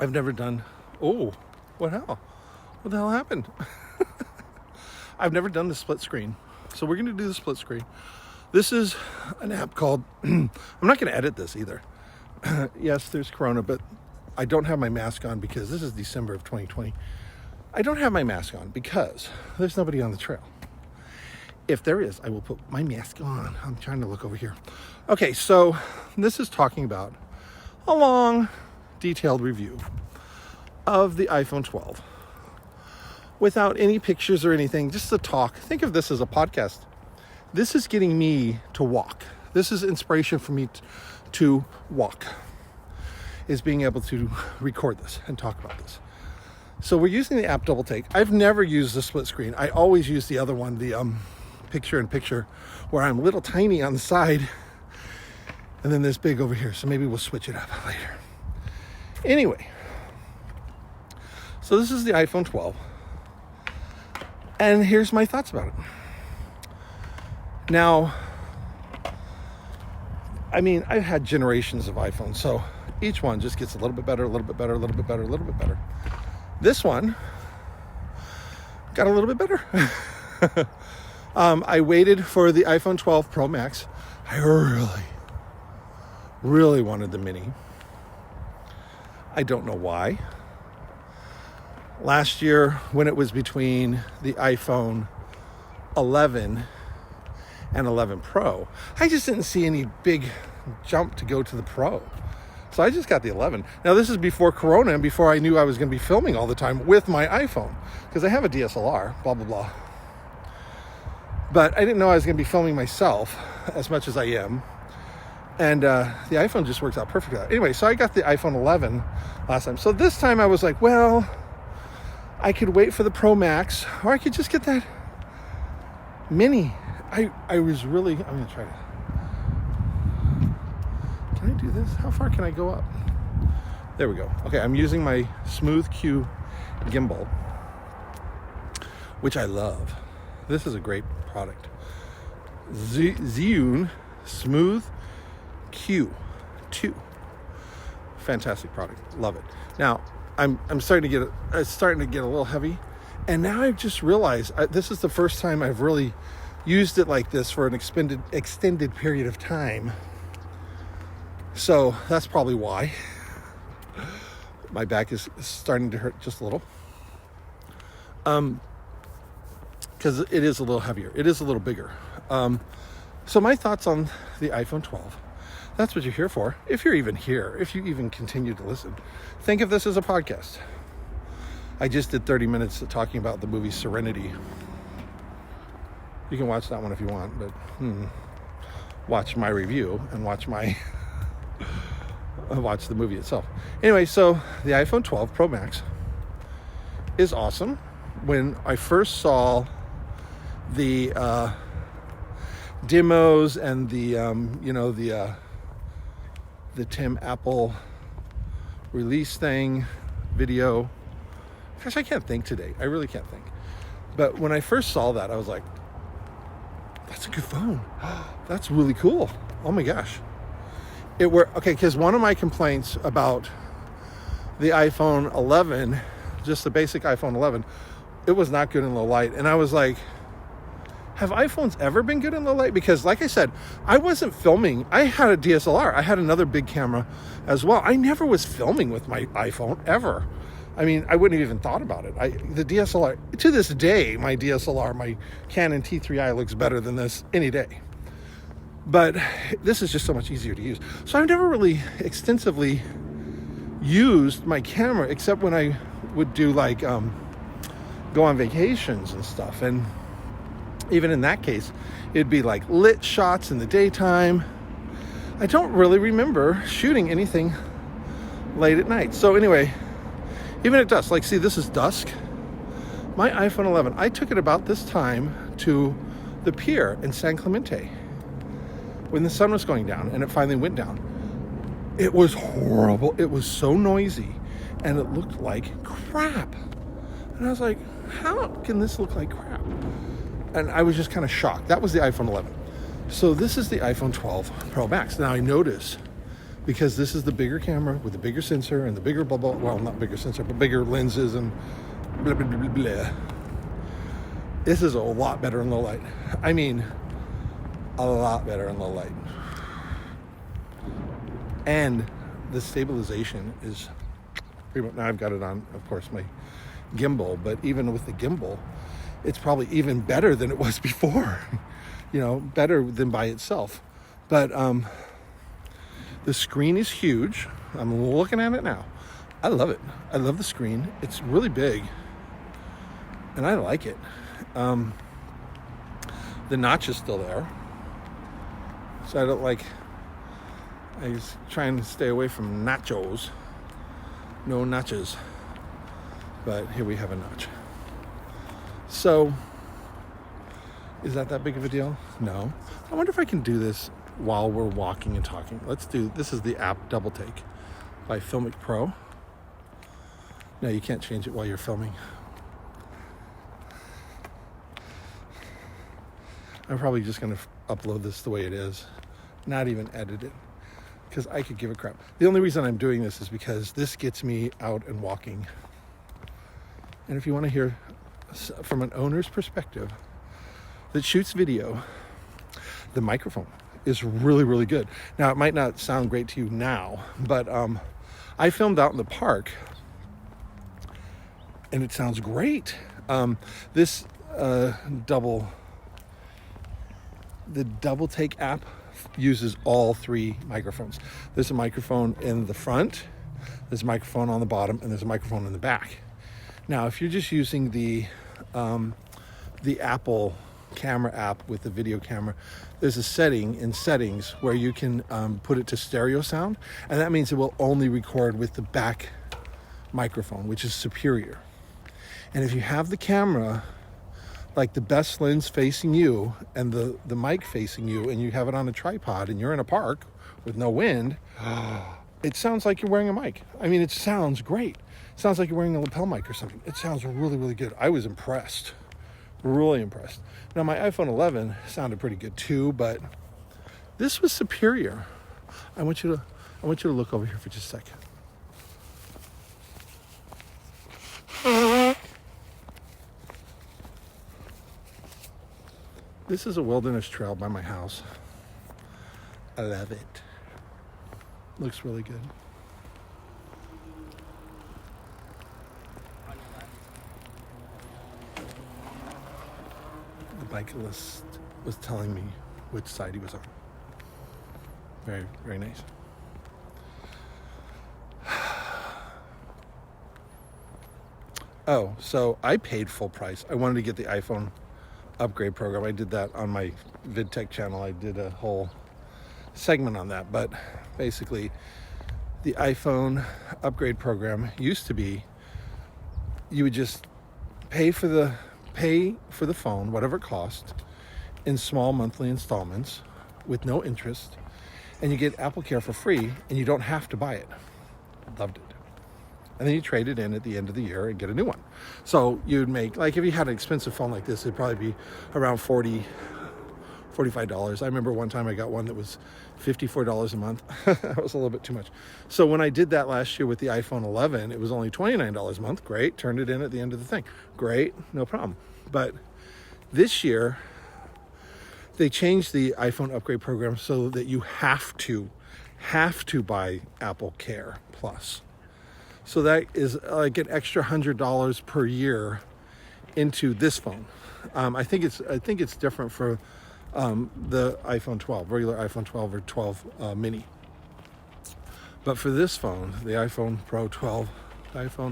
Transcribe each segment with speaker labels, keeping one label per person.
Speaker 1: I've never done, oh, what the hell happened? I've never done the split screen. So we're going to do the split screen. This is an app called, I'm not going to edit this either. Yes, there's Corona, but I don't have my mask on because this is December of 2020. I don't have my mask on because there's nobody on the trail. If there is, I will put my mask on. I'm trying to look over here. Okay, so this is talking about a long, detailed review of the iPhone 12 without any pictures or anything, just the talk. Think of this as a podcast. This is getting me to walk. This is inspiration for me to walk, is being able to record this and talk about this. So we're using the app Double Take. I've never used the split screen. I always use the other one, the picture-in-picture, where I'm little tiny on the side and then this big over here. So maybe we'll switch it up later. Anyway, so this is the iPhone 12. And here's my thoughts about it. Now, I mean, I've had generations of iPhones, so each one just gets a little bit better, a little bit better, a little bit better, a little bit better. This one got a little bit better. I waited for the iPhone 12 Pro Max. I really wanted the mini. I don't know why. Last year, when it was between the iPhone 11 and 11 Pro, I just didn't see any big jump to go to the Pro. So I just got the 11. Now, this is before Corona and before I knew I was going to be filming all the time with my iPhone, because I have a DSLR, blah, blah, blah. But I didn't know I was going to be filming myself as much as I am. And the iPhone just works out perfectly. Anyway, so I got the iPhone 11 last time. So this time I was like, well, I could wait for the Pro Max, or I could just get that mini. I was really, I'm going to try to, can I do this? How far can I go up? There we go. Okay, I'm using my Smooth Q gimbal, which I love. This is a great product. Zhiyun Smooth Q2. Fantastic product. Love it. Now, I'm starting to get a little heavy, and now I've just realized this is the first time I've really used it like this for an extended period of time. So that's probably why my back is starting to hurt just a little. Because it is a little heavier. It is a little bigger. So my thoughts on the iPhone 12. That's what you're here for. If you're even here, if you even continue to listen, think of this as a podcast. I just did 30 minutes of talking about the movie Serenity. You can watch that one if you want, but watch my review and watch the movie itself. Anyway, so the iPhone 12 Pro Max is awesome. When I first saw the demos and the Tim Apple release thing video, gosh, I can't think today. I really can't think. But when I first saw that, I was like, that's a good phone. That's really cool. Oh my gosh. Because one of my complaints about the iPhone 11, just the basic iPhone 11, it was not good in low light. And I was like, have iPhones ever been good in low light? Because like I said, I wasn't filming. I had a DSLR. I had another big camera as well. I never was filming with my iPhone ever. I mean, I wouldn't have even thought about it. The DSLR, to this day, my DSLR, my Canon T3i looks better than this any day. But this is just so much easier to use. So I've never really extensively used my camera, except when I would do like, go on vacations and stuff. And even in that case, it'd be like lit shots in the daytime. I don't really remember shooting anything late at night. So anyway, even at dusk, like see, this is dusk. My iPhone 11, I took it about this time to the pier in San Clemente when the sun was going down, and it finally went down. It was horrible. It was so noisy, and it looked like crap. And I was like, how can this look like crap? And I was just kind of shocked. That was the iPhone 11. So this is the iPhone 12 Pro Max. Now I notice because this is the bigger camera with the bigger sensor and the bigger blah, blah, well, not bigger sensor, but bigger lenses and blah, blah, blah, blah, blah. This is a lot better in low light. I mean, a lot better in low light. And the stabilization is pretty much, now I've got it on, of course, my gimbal, but even with the gimbal, it's probably even better than it was before. You know, better than by itself. But the screen is huge. I'm looking at it now. I love it. I love the screen. It's really big, and I like it. The notch is still there, so I don't like. I was trying to stay away from nachos. No notches, but here we have a notch. So, is that big of a deal? No. I wonder if I can do this while we're walking and talking. This is the app Double Take by Filmic Pro. No, you can't change it while you're filming. I'm probably just going to upload this the way it is, not even edit it, because I could give a crap. The only reason I'm doing this is because this gets me out and walking. And if you want to hear from an owner's perspective that shoots video, the microphone is really, really good. Now, it might not sound great to you now, but I filmed out in the park, and it sounds great. This the Double Take app uses all three microphones. There's a microphone in the front, there's a microphone on the bottom, and there's a microphone in the back. Now, if you're just using the Apple camera app with the video camera, there's a setting in settings where you can put it to stereo sound, and that means it will only record with the back microphone, which is superior. And if you have the camera, like the best lens facing you and the mic facing you, and you have it on a tripod and you're in a park with no wind, it sounds like you're wearing a mic. I mean, it sounds great. It sounds like you're wearing a lapel mic or something. It sounds really, really good. I was impressed. Really impressed. Now, my iPhone 11 sounded pretty good too, but this was superior. I want you to look over here for just a second. This is a wilderness trail by my house. I love it. Looks really good. The bicyclist was telling me which side he was on. Very, very nice. Oh, so I paid full price. I wanted to get the iPhone upgrade program. I did that on my VidTech channel. I did a whole segment on that. But basically, the iPhone upgrade program used to be you would just pay for the phone, whatever it cost, in small monthly installments with no interest, and you get Apple Care for free, and you don't have to buy it. Loved it. And then you trade it in at the end of the year and get a new one. So you'd make, like, if you had an expensive phone like this, it'd probably be around $40, $45. I remember one time I got one that was $54 a month. That was a little bit too much. So when I did that last year with the iPhone 11, it was only $29 a month. Great. Turned it in at the end of the thing. Great. No problem. But this year, they changed the iPhone upgrade program so that you have to buy Apple Care Plus. So that is like an extra $100 per year into this phone. I think it's different for the iPhone 12, regular iPhone 12 or 12 mini. But for this phone, the iPhone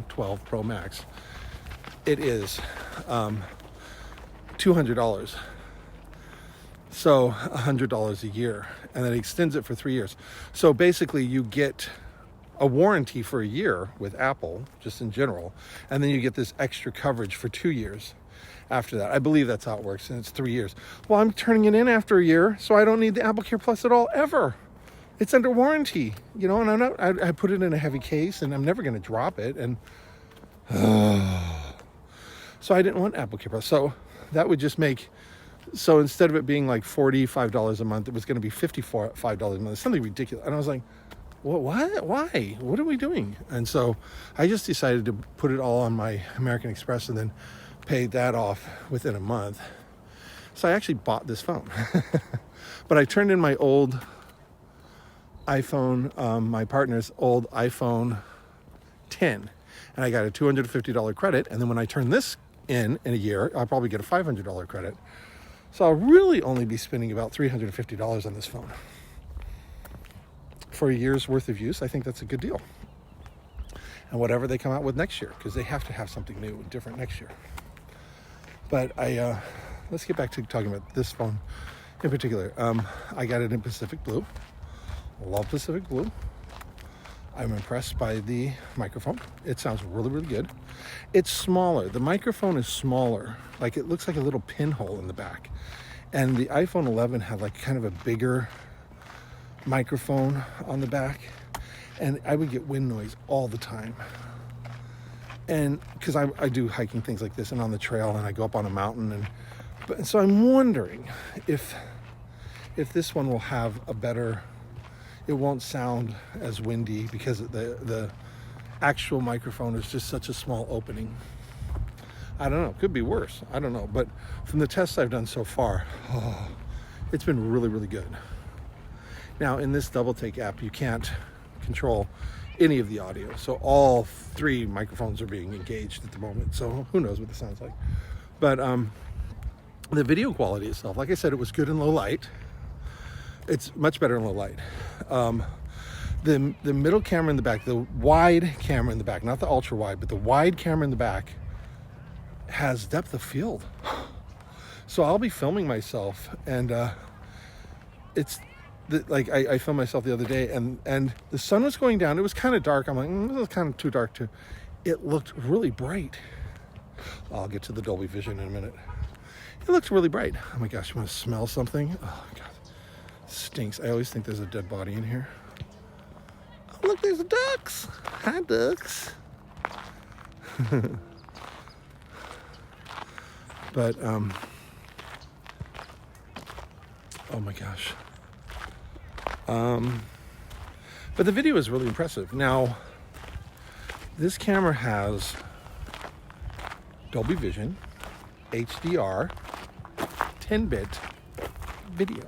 Speaker 1: 12 Pro Max, it is $200. So $100 a year, and then it extends it for 3 years. So basically you get a warranty for a year with Apple, just in general, and then you get this extra coverage for 2 years after that. I believe that's how it works, and it's 3 years. Well, I'm turning it in after a year, so I don't need the Apple Care Plus at all, ever. It's under warranty, you know, and I put it in a heavy case, and I'm never going to drop it, and so I didn't want Apple Care Plus. So that would just make, so instead of it being like $45 a month, it was going to be $55 a month, something ridiculous. And I was like, What? Why? What are we doing? And so I just decided to put it all on my American Express and then paid that off within a month. So I actually bought this phone. But I turned in my old iPhone, my partner's old iPhone 10, and I got a $250 credit. And then when I turn this in a year, I'll probably get a $500 credit. So I'll really only be spending about $350 on this phone. For a year's worth of use, I think that's a good deal. And whatever they come out with next year, because they have to have something new and different next year. But let's get back to talking about this phone in particular. I got it in Pacific Blue. Love Pacific Blue. I'm impressed by the microphone. It sounds really, really good. It's smaller. The microphone is smaller. Like, it looks like a little pinhole in the back. And the iPhone 11 had like kind of a bigger microphone on the back, and I would get wind noise all the time. And because I do hiking things like this and on the trail, and I go up on a mountain, and so I'm wondering if this one will have a better, it won't sound as windy because the actual microphone is just such a small opening. I don't know, could be worse, I don't know, but from the tests I've done so far, it's been really, really good. Now, in this double take app, you can't control any of the audio. So all three microphones are being engaged at the moment. So who knows what this sounds like. But the video quality itself, like I said, it was good in low light. It's much better in low light. The middle camera in the back, the wide camera in the back, not the ultra wide, but the wide camera in the back has depth of field. So I'll be filming myself, and it's... I filmed myself the other day, and the sun was going down. It was kind of dark. I'm like, this is kind of too dark too. It looked really bright. I'll get to the Dolby Vision in a minute. It looked really bright. Oh my gosh, you want to smell something? Oh my God, it stinks. I always think there's a dead body in here. Oh, look, there's ducks. Hi, ducks. But, oh my gosh. But the video is really impressive. Now, this camera has Dolby Vision, HDR, 10-bit video.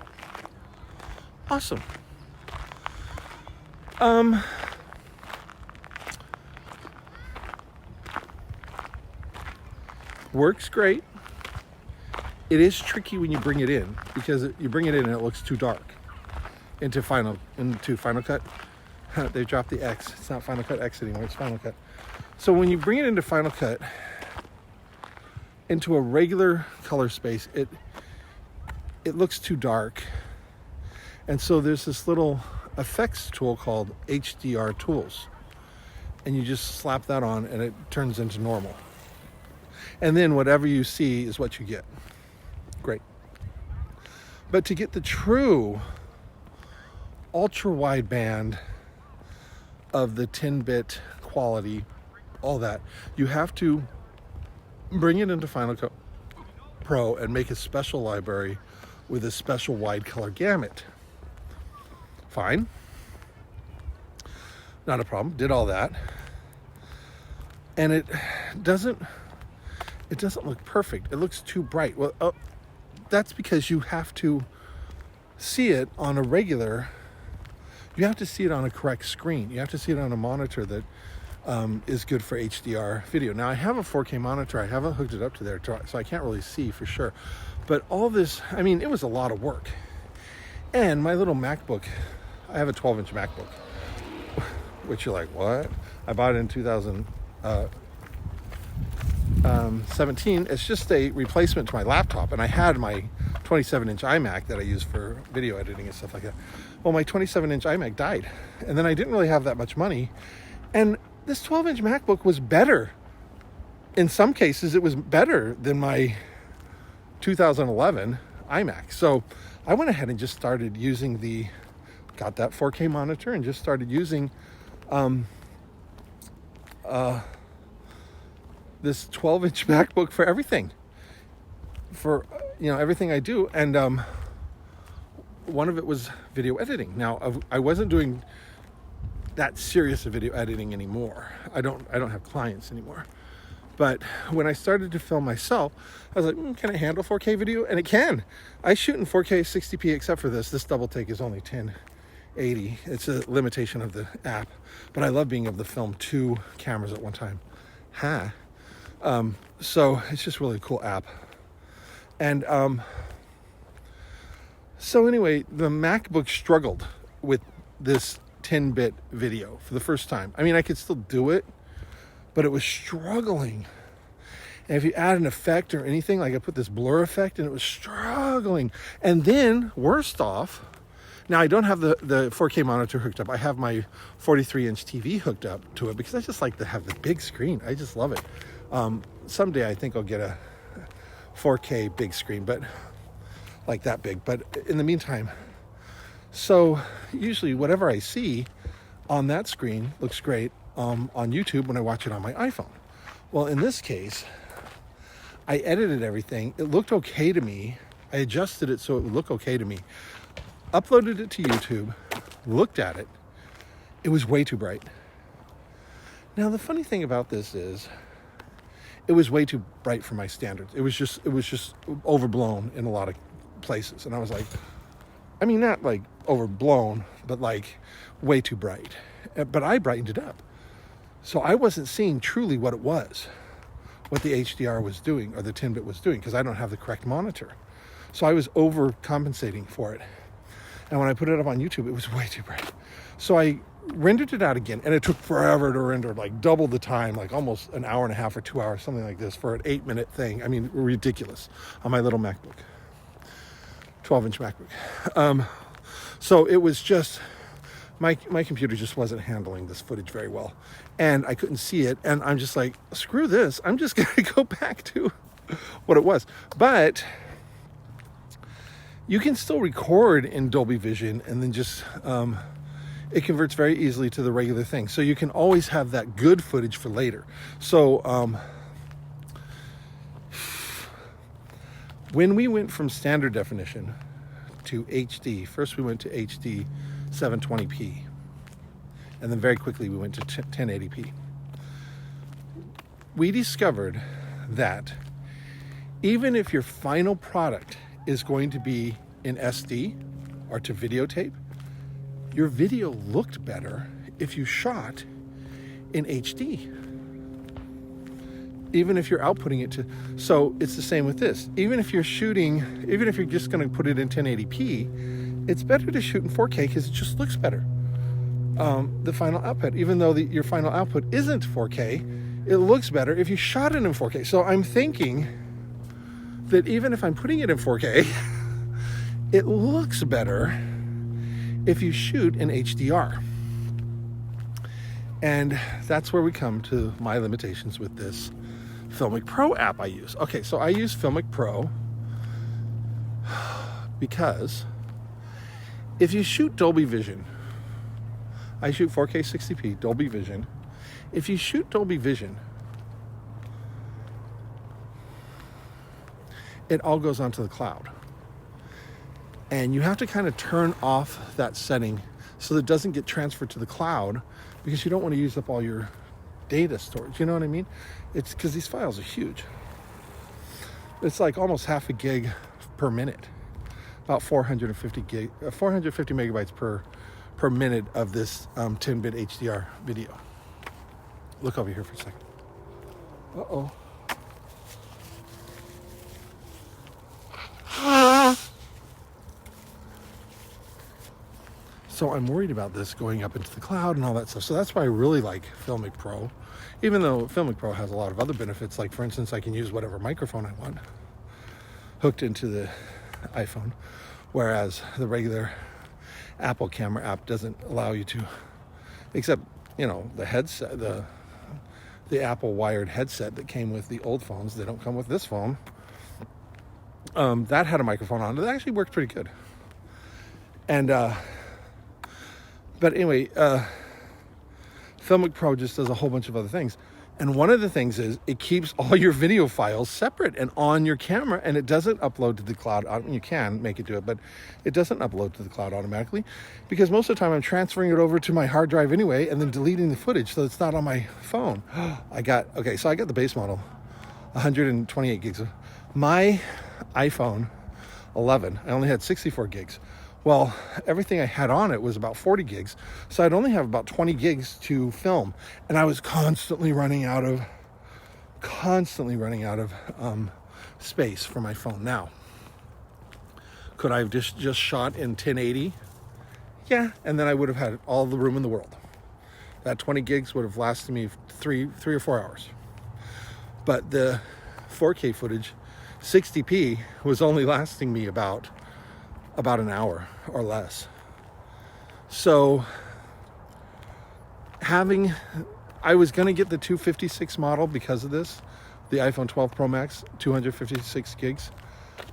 Speaker 1: Awesome. Works great. It is tricky when you bring it in, because you bring it in and it looks too dark. Into Final Cut. They dropped the X. It's not Final Cut X anymore, it's Final Cut. So when you bring it into Final Cut, into a regular color space, it looks too dark. And so there's this little effects tool called HDR Tools. And you just slap that on and it turns into normal. And then whatever you see is what you get. Great. But to get the true ultra wideband of the 10-bit quality, all that, you have to bring it into Final Cut Pro and make a special library with a special wide color gamut. Fine, not a problem. Did all that, and it doesn't look perfect. It looks too bright. Well, that's because you have to see it on a regular. You have to see it on a correct screen. You have to see it on a monitor that is good for HDR video. Now, I have a 4K monitor. I haven't hooked it up to there, so I can't really see for sure. But all this, I mean, it was a lot of work. And my little MacBook, I have a 12-inch MacBook, which you're like, what? I bought it in 2017. It's just a replacement to my laptop. And I had my 27-inch iMac that I use for video editing and stuff like that. Well, my 27-inch iMac died, and then I didn't really have that much money. And this 12-inch MacBook was better. In some cases, it was better than my 2011 iMac. So I went ahead and just started using got that 4K monitor and just started using this 12-inch MacBook for everything. For, everything I do. And one of it was video editing. Now, I wasn't doing that serious of video editing anymore. I don't have clients anymore. But when I started to film myself, I was like, can it handle 4K video? And it can. I shoot in 4K 60p, except for this. This double take is only 1080. It's a limitation of the app. But I love being able to film 2 cameras at one time. So it's just really a cool app. And so anyway, the MacBook struggled with this 10-bit video for the first time. I mean, I could still do it, but it was struggling. And if you add an effect or anything, like I put this blur effect and it was struggling. And then, worst off, now I don't have the 4K monitor hooked up. I have my 43-inch TV hooked up to it because I just like to have the big screen. I just love it. Someday I think I'll get a 4K big screen, but like that big. But in the meantime, so usually whatever I see on that screen looks great on YouTube when I watch it on my iPhone. Well, in this case, I edited everything. It looked okay to me. I adjusted it so it would look okay to me. Uploaded it to YouTube, looked at it. It was way too bright. Now, the funny thing about this is it was way too bright for my standards. It was just overblown in a lot of places. And I was like, I mean, not like overblown, but like way too bright. But I brightened it up. So I wasn't seeing truly what it was, what the HDR was doing or the 10-bit was doing, because I don't have the correct monitor. So I was overcompensating for it. And when I put it up on YouTube, it was way too bright. So I rendered it out again, and it took forever to render, like double the time, like almost an hour and a half or 2 hours, something like this, for an 8-minute thing. I mean, ridiculous on my little MacBook, 12-inch MacBook. So it was just, my computer just wasn't handling this footage very well, and I couldn't see it, and I'm just like, screw this, I'm just gonna go back to what it was. But you can still record in Dolby Vision, and then just it converts very easily to the regular thing. So you can always have that good footage for later. So when we went from standard definition to HD, first we went to HD 720p, and then very quickly we went to 1080p. We discovered that even if your final product is going to be in SD or to videotape, your video looked better if you shot in HD. Even if you're outputting it to, so it's the same with this. Even if you're shooting, even if you're just gonna put it in 1080p, it's better to shoot in 4K because it just looks better. The final output, even though your final output isn't 4K, it looks better if you shot it in 4K. So I'm thinking that even if I'm putting it in 4K, it looks better if you shoot in HDR. And that's where we come to my limitations with this Filmic Pro app I use. Okay, so I use Filmic Pro because if you shoot Dolby Vision, I shoot 4K 60p, Dolby Vision. If you shoot Dolby Vision, it all goes onto the cloud. And you have to kind of turn off that setting so that it doesn't get transferred to the cloud, because you don't want to use up all your data storage. You know what I mean? It's because these files are huge. It's like almost half a gig per minute, about 450 megabytes per minute of this 10-bit HDR video. Look over here for a second. Uh-oh. So I'm worried about this going up into the cloud and all that stuff. So that's why I really like Filmic Pro, even though Filmic Pro has a lot of other benefits. Like, for instance, I can use whatever microphone I want hooked into the iPhone, whereas the regular Apple camera app doesn't allow you to, except, you know, the headset, the Apple wired headset that came with the old phones. They don't come with this phone. That had a microphone on it. It actually worked pretty good. And but anyway, Filmic Pro just does a whole bunch of other things. And one of the things is it keeps all your video files separate and on your camera, and it doesn't upload to the cloud. I mean, you can make it do it, but it doesn't upload to the cloud automatically, because most of the time I'm transferring it over to my hard drive anyway and then deleting the footage so it's not on my phone. So I got the base model, 128 gigs. My iPhone 11, I only had 64 gigs. Well, everything I had on it was about 40 gigs. So I'd only have about 20 gigs to film. And I was constantly running out of space for my phone. Now, could I have just shot in 1080? Yeah, and then I would have had all the room in the world. That 20 gigs would have lasted me three or 4 hours. But the 4K footage, 60p, was only lasting me about an hour or less. So I was going to get the 256 model because of this, the iPhone 12 Pro Max, 256 gigs.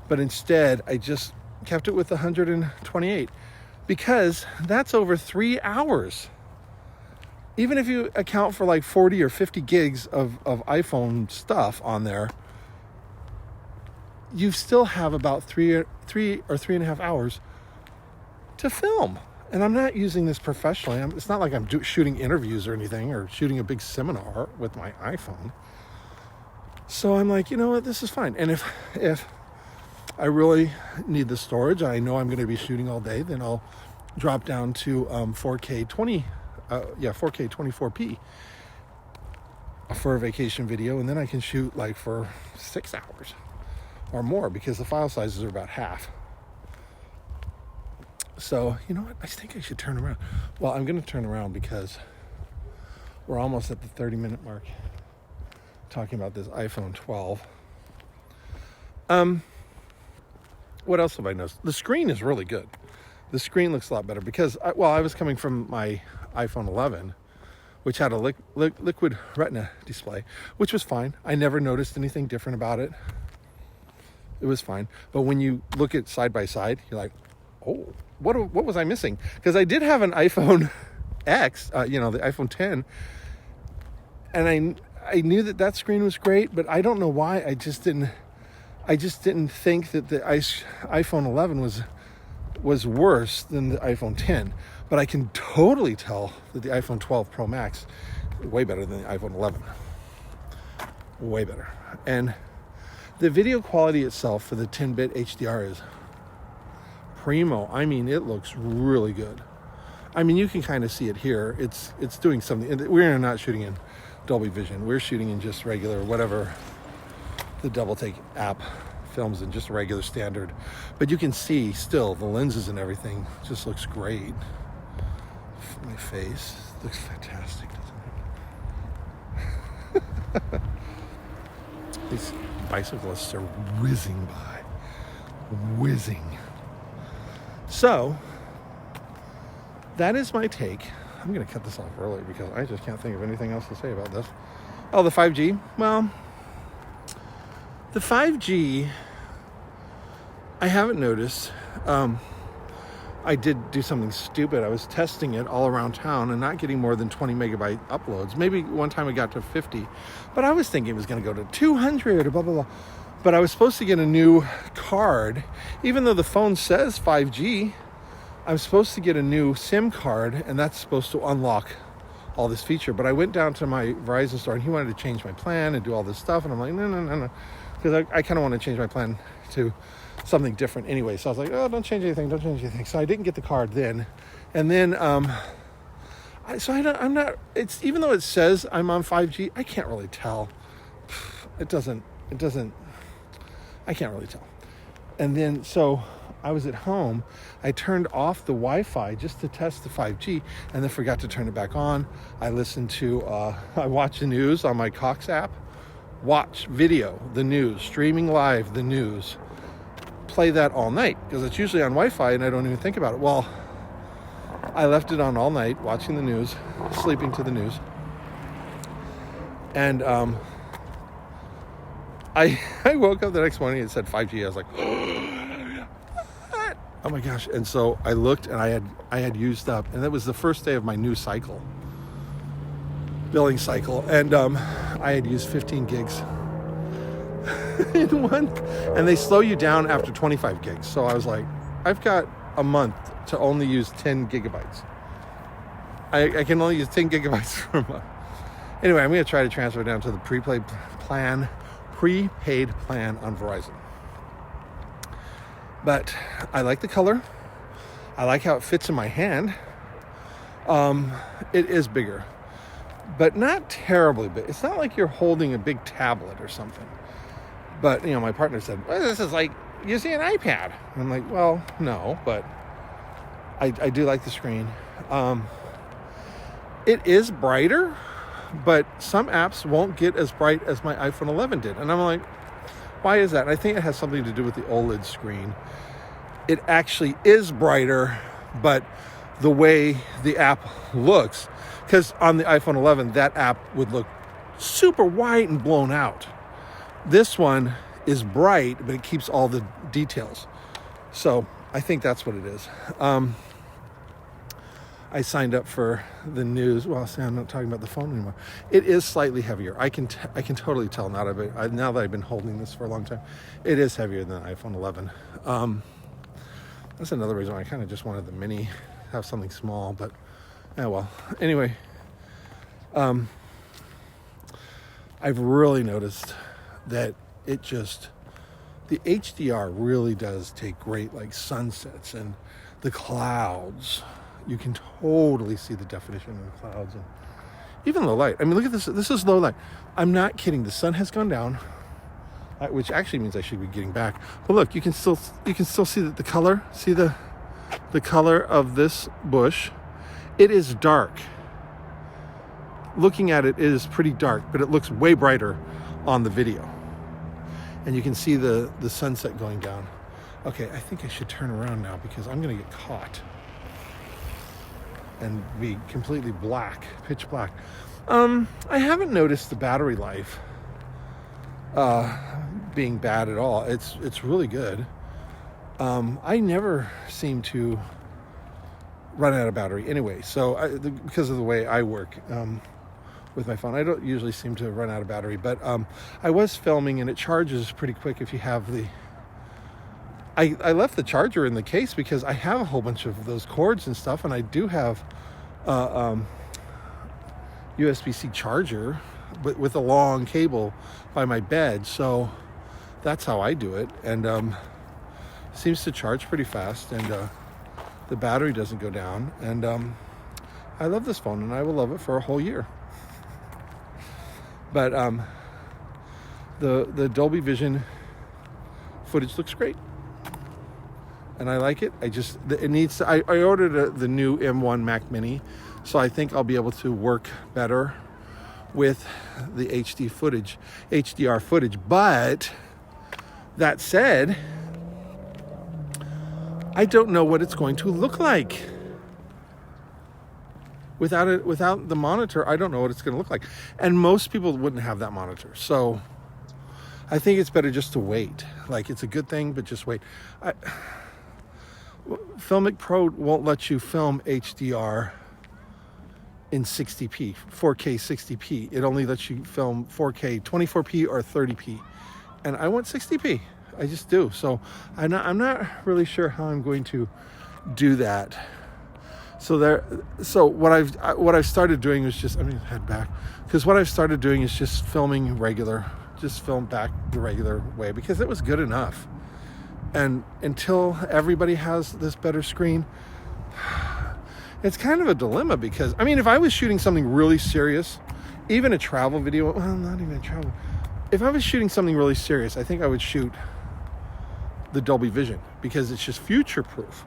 Speaker 1: But instead, I just kept it with 128 because that's over 3 hours. Even if you account for like 40 or 50 gigs of iPhone stuff on there, you still have about three or 3.5 hours to film. And I'm not using this professionally. It's not like I'm shooting interviews or anything or shooting a big seminar with my iPhone. So I'm like, you know what, this is fine. And if I really need the storage, I know I'm going to be shooting all day, then I'll drop down to 4K 24p for a vacation video, and then I can shoot like for 6 hours or more because the file sizes are about half. So, you know what? I think I should turn around. Well, I'm going to turn around because we're almost at the 30-minute mark talking about this iPhone 12. What else have I noticed? The screen is really good. The screen looks a lot better because, I was coming from my iPhone 11, which had a liquid retina display, which was fine. I never noticed anything different about it. It was fine. But when you look at side by side, you're like, oh, what was I missing? Because I did have an iPhone X, the iPhone 10, and I knew that screen was great, but I don't know why I just didn't think that the iPhone 11 was worse than the iPhone 10. But I can totally tell that the iPhone 12 Pro Max is way better than the iPhone 11. Way better. And the video quality itself for the 10-bit HDR is primo. I mean, it looks really good. I mean, you can kind of see it here. It's doing something. We're not shooting in Dolby Vision. We're shooting in just regular, whatever the Double Take app films in, just regular standard. But you can see still the lenses and everything just looks great. My face looks fantastic, doesn't it? These bicyclists are whizzing by. So, that is my take. I'm going to cut this off early because I just can't think of anything else to say about this. Oh, the 5G. Well, the 5G, I haven't noticed. I did do something stupid. I was testing it all around town and not getting more than 20 megabyte uploads. Maybe one time I got to 50, but I was thinking it was going to go to 200 or blah, blah, blah. But I was supposed to get a new card. Even though the phone says 5G, I'm supposed to get a new SIM card, and that's supposed to unlock all this feature. But I went down to my Verizon store, and he wanted to change my plan and do all this stuff. And I'm like, no. Because I kind of want to change my plan to something different anyway. So I was like, oh, don't change anything. So I didn't get the card then. And then, it's, even though it says I'm on 5G, I can't really tell. I can't really tell. And then, so I was at home. I turned off the Wi-Fi just to test the 5G and then forgot to turn it back on. I listened to, I watched the news on my Cox app. Watch video, the news, streaming live, the news. Play that all night because it's usually on Wi-Fi and I don't even think about it. Well, I left it on all night, watching the news, sleeping to the news. And I woke up the next morning and it said 5G. I was like, what? Oh my gosh. And so I looked and I had used up, and that was the first day of my new cycle, billing cycle. And I had used 15 gigs in one, and they slow you down after 25 gigs. So I was like, I've got a month to only use 10 gigabytes. I can only use 10 gigabytes for a month. Anyway, I'm going to try to transfer down to the prepaid plan on Verizon. But I like the color. I like how it fits in my hand. It is bigger, but not terribly big. It's not like you're holding a big tablet or something. But, you know, my partner said, well, this is like using an iPad. And I'm like, well, no, but I do like the screen. It is brighter, but some apps won't get as bright as my iPhone 11 did. And I'm like, why is that? And I think it has something to do with the OLED screen. It actually is brighter, but the way the app looks, because on the iPhone 11, that app would look super white and blown out. This one is bright, but it keeps all the details. So I think that's what it is. I signed up for the news. Well, see, I'm not talking about the phone anymore. It is slightly heavier. I can totally tell now that I've been holding this for a long time. It is heavier than the iPhone 11. That's another reason why I kind of just wanted the mini, have something small. But well. Anyway, I've really noticed that the HDR really does take great, like, sunsets and the clouds. You can totally see the definition of the clouds and even low light. I mean, look at this. This is low light. I'm not kidding. The sun has gone down, which actually means I should be getting back. But look, you can still see the color. See the color of this bush. It is dark. Looking at it, it is pretty dark, but it looks way brighter on the video. And you can see the sunset going down. Okay, I think I should turn around now because I'm going to get caught and be completely black, pitch black. I haven't noticed the battery life being bad at all. It's really good. I never seem to run out of battery anyway. So because of the way I work with my phone, I don't usually seem to run out of battery. But I was filming and it charges pretty quick if you have the... I left the charger in the case because I have a whole bunch of those cords and stuff, and I do have USB-C charger with a long cable by my bed, so that's how I do it. And seems to charge pretty fast, and the battery doesn't go down. And I love this phone, and I will love it for a whole year. But the Dolby Vision footage looks great. And I like it. It needs to, I ordered the new M1 Mac Mini, so I think I'll be able to work better with the HDR footage. But that said, I don't know what it's going to look like. Without the monitor, I don't know what it's going to look like. And most people wouldn't have that monitor. So I think it's better just to wait. Like, it's a good thing, but just wait. Filmic Pro won't let you film HDR in 60p, 4K 60p. It only lets you film 4K 24p or 30p. And I want 60p. I just do. So I'm not really sure how I'm going to do that. So what I've started doing is just, head back, because what I've started doing is just filming just film back the regular way, because it was good enough. And until everybody has this better screen, it's kind of a dilemma, because if I was shooting something really serious, even a travel video, well, not even a travel, if I was shooting something really serious, I think I would shoot the Dolby Vision, because it's just future proof.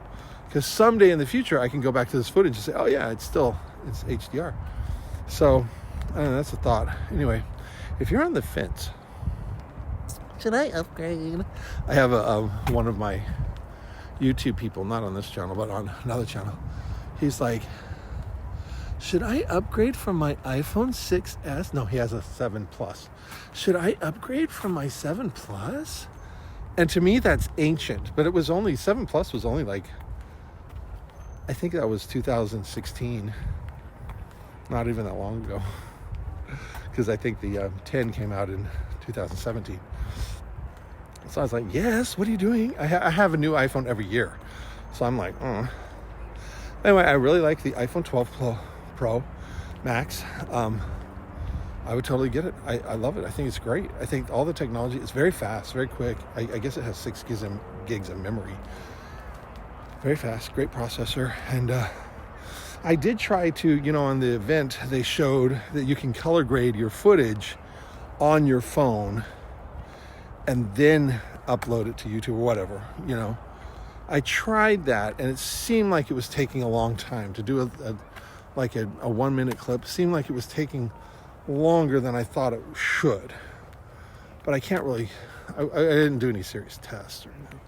Speaker 1: Because someday in the future, I can go back to this footage and say, oh yeah, it's HDR. So, I don't know, that's a thought. Anyway, if you're on the fence, should I upgrade? I have one of my YouTube people, not on this channel, but on another channel. He's like, should I upgrade from my iPhone 6S? No, he has a 7 Plus. Should I upgrade from my 7 Plus? And to me, that's ancient. But it was only, 7 Plus was only like, I think that was 2016. Not even that long ago. because I think the 10 came out in 2017. So I was like, yes, what are you doing? I have a new iPhone every year. So I'm like, Anyway, I really like the iPhone 12 Pro Max. I would totally get it. I love it. I think it's great. I think all the technology is very fast, very quick. I guess it has 6 gigs of memory. Very fast, great processor. And I did try to, on the event, they showed that you can color grade your footage on your phone and then upload it to YouTube or whatever, I tried that, and it seemed like it was taking a long time to do a 1 minute clip. It seemed like it was taking longer than I thought it should. But I can't really, I didn't do any serious tests or anything.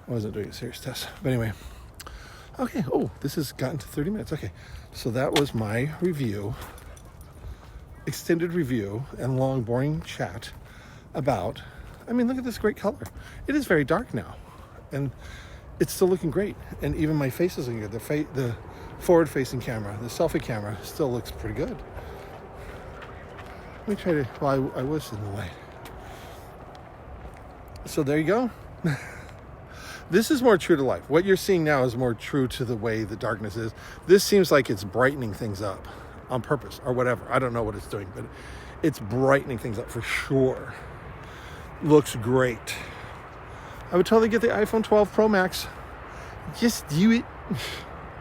Speaker 1: I wasn't doing a serious test. But anyway, okay, this has gotten to 30 minutes. Okay, so that was my review, extended review and long, boring chat about, look at this great color. It is very dark now, and it's still looking great. And even my face is looking good. The forward-facing camera, the selfie camera, still looks pretty good. Let me try to, I was in the light. So there you go. This is more true to life. What you're seeing now is more true to the way the darkness is. This seems like it's brightening things up on purpose or whatever. I don't know what it's doing, but it's brightening things up for sure. Looks great. I would totally get the iPhone 12 Pro Max. Just do it.